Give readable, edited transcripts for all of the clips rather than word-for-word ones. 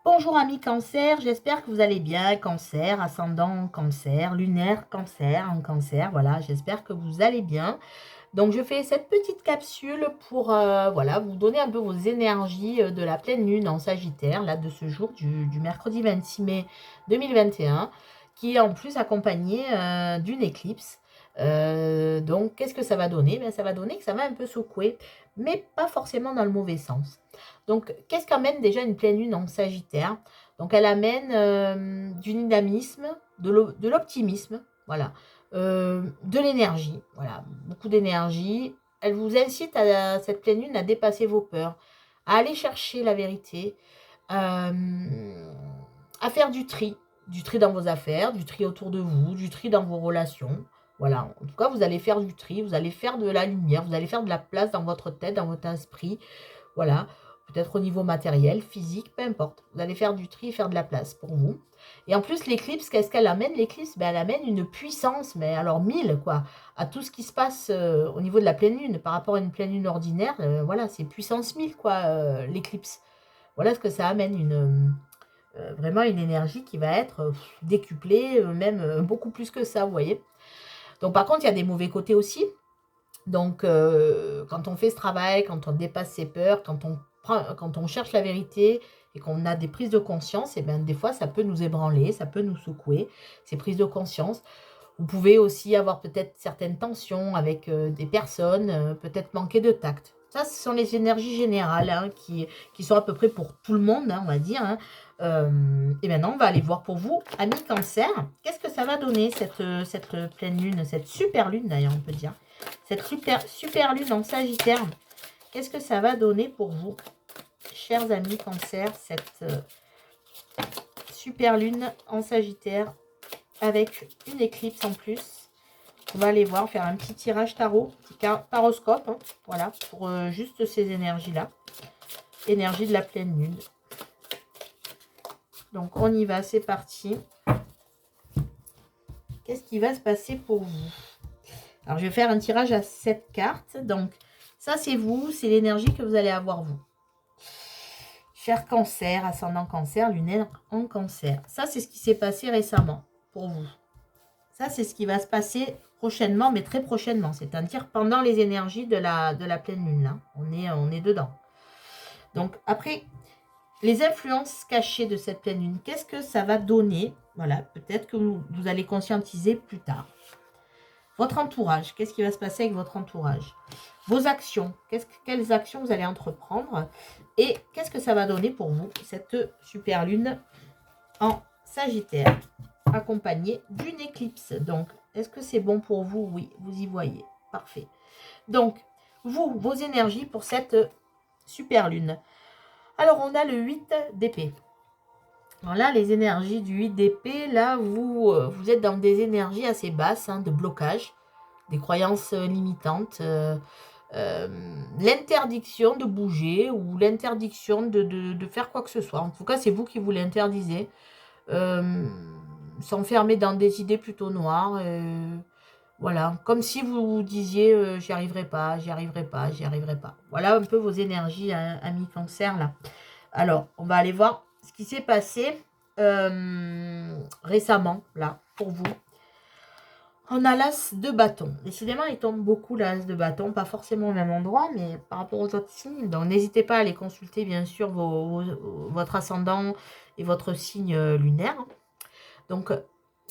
Bonjour amis cancer, j'espère que vous allez bien. Cancer, ascendant cancer, lunaire cancer, en cancer, voilà, j'espère que vous allez bien. Donc je fais cette petite capsule pour voilà, vous donner un peu vos énergies de la pleine lune en Sagittaire, là de ce jour du mercredi 26 mai 2021, qui est en plus accompagné d'une éclipse. Donc qu'est-ce que ça va donner? Ben, ça va donner que ça va un peu secouer, mais pas forcément dans le mauvais sens. Donc qu'est-ce qu'amène déjà une pleine lune en Sagittaire? Donc elle amène du dynamisme, de l'optimisme, voilà, de l'énergie, voilà, beaucoup d'énergie. Elle vous incite à cette pleine lune à dépasser vos peurs, à aller chercher la vérité, à faire du tri dans vos affaires, du tri autour de vous, du tri dans vos relations. Voilà, en tout cas, vous allez faire du tri, vous allez faire de la lumière, vous allez faire de la place dans votre tête, dans votre esprit. Voilà, peut-être au niveau matériel, physique, peu importe. Vous allez faire du tri, faire de la place pour vous. Et en plus, l'éclipse, qu'est-ce qu'elle amène? L'éclipse, ben, elle amène une puissance, mais alors 1000, quoi, à tout ce qui se passe au niveau de la pleine lune. Par rapport à une pleine lune ordinaire, voilà, c'est puissance 1000, quoi, l'éclipse. Voilà ce que ça amène, vraiment une énergie qui va être décuplée, même beaucoup plus que ça, vous voyez. Donc, par contre, il y a des mauvais côtés aussi. Donc, quand on fait ce travail, quand on dépasse ses peurs, quand on cherche la vérité et qu'on a des prises de conscience, et bien des fois, ça peut nous ébranler, ça peut nous secouer, ces prises de conscience. Vous pouvez aussi avoir peut-être certaines tensions avec des personnes, peut-être manquer de tact. Ça, ce sont les énergies générales hein, qui sont à peu près pour tout le monde, hein, on va dire. Hein. Et maintenant, on va aller voir pour vous, amis cancer, qu'est-ce que ça va donner, cette pleine lune, cette super lune d'ailleurs, on peut dire. Cette super lune en Sagittaire, qu'est-ce que ça va donner pour vous, chers amis cancer, cette super lune en Sagittaire avec une éclipse en plus. On va aller voir, faire un petit tirage tarot, petit taroscope, hein, voilà, pour juste ces énergies-là. Énergie de la pleine lune. Donc, on y va, c'est parti. Qu'est-ce qui va se passer pour vous? Alors, je vais faire un tirage à 7 cartes. Donc, ça, c'est vous, c'est l'énergie que vous allez avoir, vous. Cher cancer, ascendant cancer, lunaire en cancer. Ça, c'est ce qui s'est passé récemment pour vous. Ça, c'est ce qui va se passer prochainement, mais très prochainement. C'est-à-dire pendant les énergies de la pleine lune. Là. On est dedans. Donc, après, les influences cachées de cette pleine lune, qu'est-ce que ça va donner? Voilà, peut-être que vous allez conscientiser plus tard. Votre entourage, qu'est-ce qui va se passer avec votre entourage? Vos actions, quelles actions vous allez entreprendre? Et qu'est-ce que ça va donner pour vous, cette super lune en Sagittaire, accompagnée d'une éclipse? Donc, est-ce que c'est bon pour vous? Oui, vous y voyez. Parfait. Donc, vous, vos énergies pour cette super lune. Alors, on a le 8 d'épée. Alors là, les énergies du 8 d'épée, là, vous êtes dans des énergies assez basses, hein, de blocage, des croyances limitantes, l'interdiction de bouger ou l'interdiction de faire quoi que ce soit. En tout cas, c'est vous qui vous l'interdisez. S'enfermer dans des idées plutôt noires. Voilà, comme si vous disiez j'y arriverai pas, j'y arriverai pas, j'y arriverai pas. Voilà un peu vos énergies, hein, amis cancer, là. Alors, on va aller voir ce qui s'est passé récemment, là, pour vous. On a l'as de bâton. Décidément, il tombe beaucoup l'as de bâton, pas forcément au même endroit, mais par rapport aux autres signes. Donc, n'hésitez pas à aller consulter, bien sûr, votre ascendant et votre signe lunaire. Donc,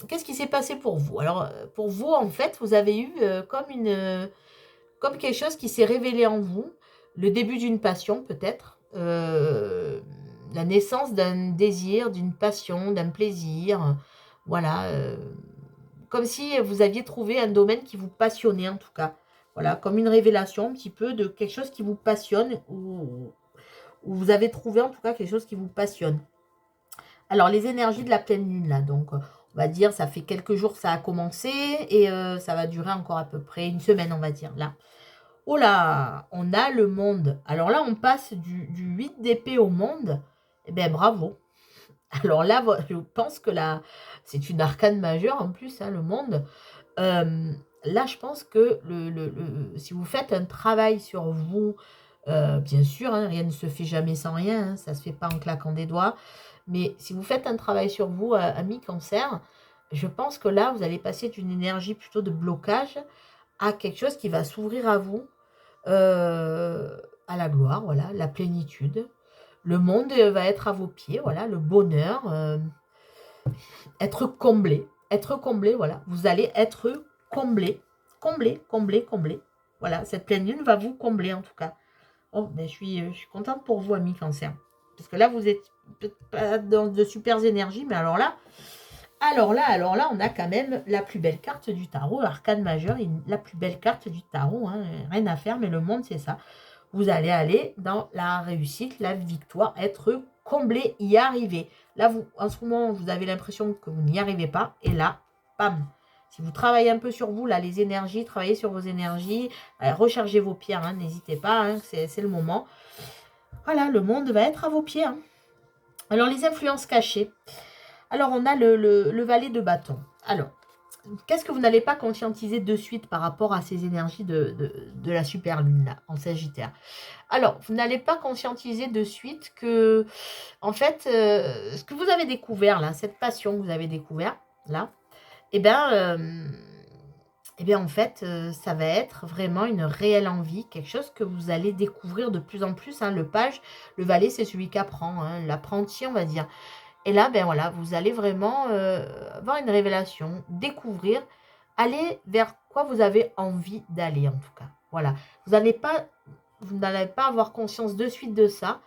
qu'est-ce qui s'est passé pour vous? Alors, pour vous, en fait, vous avez eu comme quelque chose qui s'est révélé en vous, le début d'une passion, peut-être, la naissance d'un désir, d'une passion, d'un plaisir, voilà, comme si vous aviez trouvé un domaine qui vous passionnait en tout cas. Voilà, comme une révélation un petit peu de quelque chose qui vous passionne ou vous avez trouvé en tout cas quelque chose qui vous passionne. Alors, les énergies de la pleine lune, là, donc, on va dire, ça fait quelques jours que ça a commencé et ça va durer encore à peu près une semaine, on va dire, là. Oh là, on a le monde. Alors là, on passe du 8 d'épée au monde. Eh bien, bravo. Alors là, je pense que là, c'est une arcane majeure en plus, hein, le monde. Là, je pense que si vous faites un travail sur vous, Bien sûr, hein, rien ne se fait jamais sans rien, hein, ça ne se fait pas en claquant des doigts. Mais si vous faites un travail sur vous, ami cancer, je pense que là, vous allez passer d'une énergie plutôt de blocage à quelque chose qui va s'ouvrir à vous, à la gloire, voilà, la plénitude. Le monde va être à vos pieds, voilà, le bonheur, être comblé, voilà. Vous allez être comblé, comblé, comblé, comblé. Voilà, cette pleine lune va vous combler en tout cas. Oh, ben je suis contente pour vous, ami cancer. Parce que là, vous êtes peut-être pas dans de super énergies, mais alors là, on a quand même la plus belle carte du tarot, l'arcane majeur, la plus belle carte du tarot, hein, rien à faire, mais le monde, c'est ça. Vous allez aller dans la réussite, la victoire, être comblé, y arriver. Là, vous, en ce moment, vous avez l'impression que vous n'y arrivez pas, et là, bam. Si vous travaillez un peu sur vous, là, les énergies, travaillez sur vos énergies, rechargez vos pierres, hein, n'hésitez pas, hein, c'est le moment. Voilà, le monde va être à vos pieds. Hein. Alors, les influences cachées. Alors, on a le valet de bâton. Alors, qu'est-ce que vous n'allez pas conscientiser de suite par rapport à ces énergies de la super lune, là, en Sagittaire? Alors, vous n'allez pas conscientiser de suite que, en fait, ce que vous avez découvert, là, cette passion que vous avez découvert, là, eh bien, en fait, ça va être vraiment une réelle envie, quelque chose que vous allez découvrir de plus en plus. Hein. Le valet, c'est celui qui apprend, hein, l'apprenti, on va dire. Et là, ben voilà, vous allez vraiment avoir une révélation, découvrir, aller vers quoi vous avez envie d'aller, en tout cas. Voilà. Vous n'allez pas avoir conscience de suite de ça,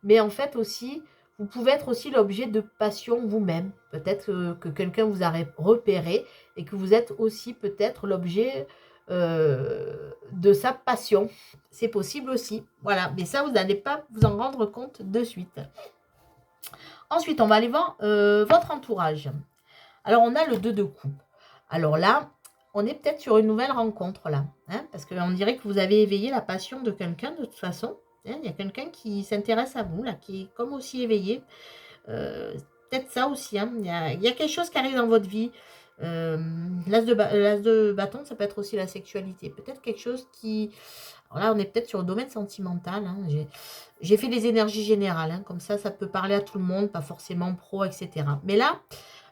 mais en fait aussi, vous pouvez être aussi l'objet de passion vous-même. Peut-être que quelqu'un vous a repéré et que vous êtes aussi peut-être l'objet de sa passion. C'est possible aussi. Voilà, mais ça, vous n'allez pas vous en rendre compte de suite. Ensuite, on va aller voir votre entourage. Alors, on a le 2 de coupe. Alors là, on est peut-être sur une nouvelle rencontre là. Hein, parce qu'on dirait que vous avez éveillé la passion de quelqu'un de toute façon. Hein, il y a quelqu'un qui s'intéresse à vous, là, qui est comme aussi éveillé. Peut-être ça aussi. Hein, il y a quelque chose qui arrive dans votre vie. L'as de bâton, ça peut être aussi la sexualité. Peut-être quelque chose qui... Alors là, on est peut-être sur le domaine sentimental. Hein. J'ai fait des énergies générales. Hein, comme ça peut parler à tout le monde, pas forcément pro, etc. Mais là,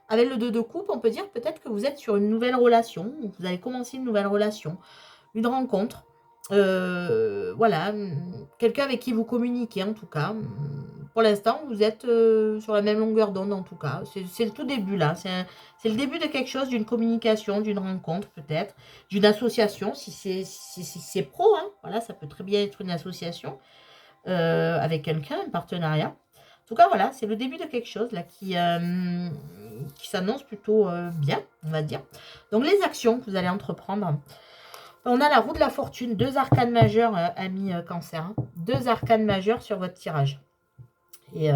avec le 2 de coupe, on peut dire peut-être que vous êtes sur une nouvelle relation. Vous allez commencer une nouvelle relation. Une rencontre. Voilà. Quelqu'un avec qui vous communiquez, en tout cas. Pour l'instant, vous êtes sur la même longueur d'onde, en tout cas. C'est le tout début, là. C'est le début de quelque chose, d'une communication, d'une rencontre, peut-être. D'une association, si c'est pro. Hein, voilà, ça peut très bien être une association avec quelqu'un, un partenariat. En tout cas, voilà, c'est le début de quelque chose là qui s'annonce plutôt bien, on va dire. Donc, les actions que vous allez entreprendre. On a la roue de la fortune, 2 arcanes majeures, amis cancer. Hein, 2 arcanes majeures sur votre tirage. Et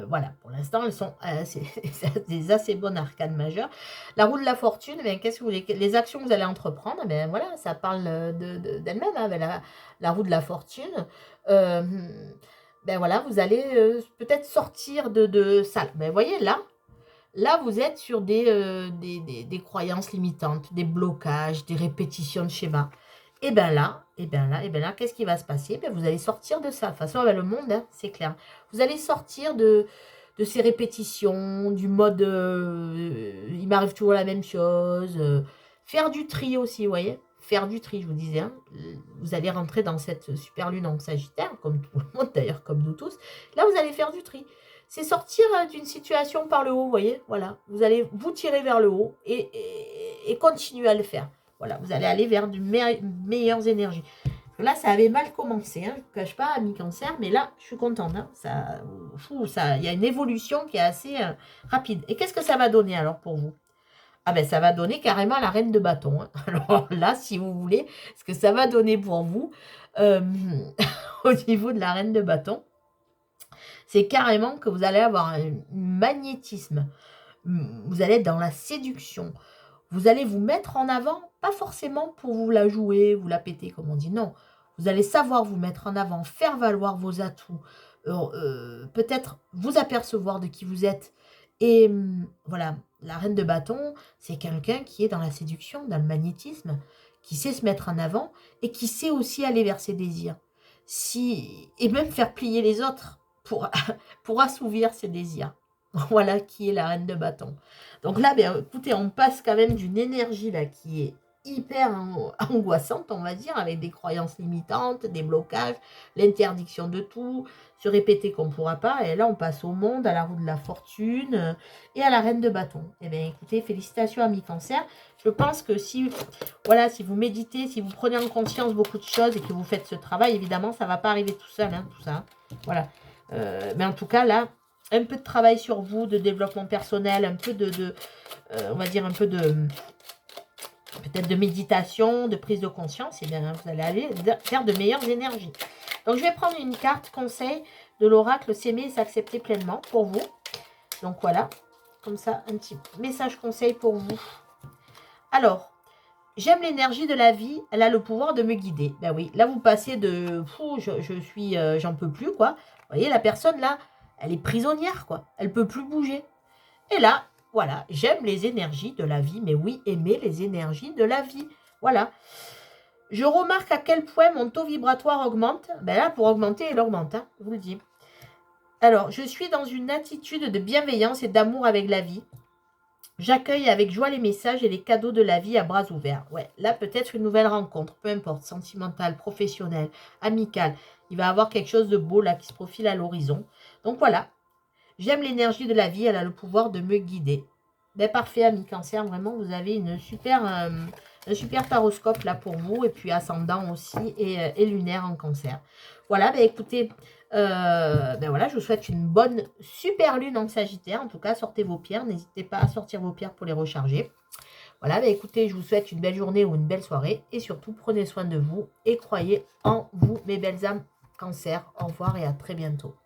voilà, pour l'instant, elles sont des assez bonnes arcanes majeures. La roue de la fortune, ben, qu'est-ce que vous voulez, les actions que vous allez entreprendre, ben voilà, ça parle d'elle-même, hein, ben, la roue de la fortune. Ben voilà, vous allez peut-être sortir de ça. Ben vous voyez, là, vous êtes sur des croyances limitantes, des blocages, des répétitions de schémas. Et bien là, qu'est-ce qui va se passer? Ben, vous allez sortir de ça. De toute façon, avec le monde, hein, c'est clair. Vous allez sortir de ces répétitions, du mode il m'arrive toujours la même chose. Faire du tri aussi, vous voyez? Faire du tri, je vous disais. Hein. Vous allez rentrer dans cette super lune en Sagittaire, comme tout le monde d'ailleurs, comme nous tous. Là, vous allez faire du tri. C'est sortir d'une situation par le haut, vous voyez? Voilà. Vous allez vous tirer vers le haut et continuer à le faire. Voilà, vous allez aller vers de meilleures énergies. Là, ça avait mal commencé, hein, je ne vous cache pas, ami cancer, mais là, je suis contente. Hein, il y a une évolution qui est assez rapide. Et qu'est-ce que ça va donner alors pour vous? Ah ben, ça va donner carrément la reine de bâton. Hein. Alors là, si vous voulez, ce que ça va donner pour vous, au niveau de la reine de bâton, c'est carrément que vous allez avoir un magnétisme. Vous allez être dans la séduction. Vous allez vous mettre en avant, pas forcément pour vous la jouer, vous la péter, comme on dit. Non, vous allez savoir vous mettre en avant, faire valoir vos atouts, peut-être vous apercevoir de qui vous êtes. Et voilà, la reine de bâton, c'est quelqu'un qui est dans la séduction, dans le magnétisme, qui sait se mettre en avant et qui sait aussi aller vers ses désirs. et même faire plier les autres pour assouvir ses désirs. Voilà qui est la reine de bâton. Donc là, ben, écoutez, on passe quand même d'une énergie là qui est hyper angoissante, on va dire, avec des croyances limitantes, des blocages, l'interdiction de tout, se répéter qu'on ne pourra pas. Et là, on passe au monde, à la roue de la fortune et à la reine de bâton. Eh bien, écoutez, félicitations amis cancer. Je pense que si vous méditez, si vous prenez en conscience beaucoup de choses et que vous faites ce travail, évidemment, ça ne va pas arriver tout seul, hein, tout ça. Voilà. Mais en tout cas, là, un peu de travail sur vous, de développement personnel, un peu on va dire un peu de, peut-être de méditation, de prise de conscience, et bien vous allez aller faire de meilleures énergies. Donc je vais prendre une carte conseil de l'oracle s'aimer et s'accepter pleinement pour vous. Donc voilà, comme ça, un petit message conseil pour vous. Alors, j'aime l'énergie de la vie, elle a le pouvoir de me guider. Ben oui, là vous passez de je suis, j'en peux plus, quoi. Vous voyez, la personne là, elle est prisonnière, quoi. Elle peut plus bouger. Et là, voilà, j'aime les énergies de la vie, mais oui, aimer les énergies de la vie. Voilà. Je remarque à quel point mon taux vibratoire augmente. Ben là, pour augmenter, il augmente, hein, je vous le dis. Alors, je suis dans une attitude de bienveillance et d'amour avec la vie. J'accueille avec joie les messages et les cadeaux de la vie à bras ouverts. Ouais, là, peut-être une nouvelle rencontre, peu importe, sentimentale, professionnelle, amicale. Il va y avoir quelque chose de beau là qui se profile à l'horizon. Donc voilà, j'aime l'énergie de la vie, elle a le pouvoir de me guider. Ben parfait, ami cancer, vraiment, vous avez un super taroscope là pour vous, et puis ascendant aussi, et lunaire en cancer. Voilà, ben écoutez, ben voilà, je vous souhaite une bonne super lune en Sagittaire. En tout cas, sortez vos pierres, n'hésitez pas à sortir vos pierres pour les recharger. Voilà, ben écoutez, je vous souhaite une belle journée ou une belle soirée, et surtout, prenez soin de vous, et croyez en vous, mes belles âmes cancer. Au revoir et à très bientôt.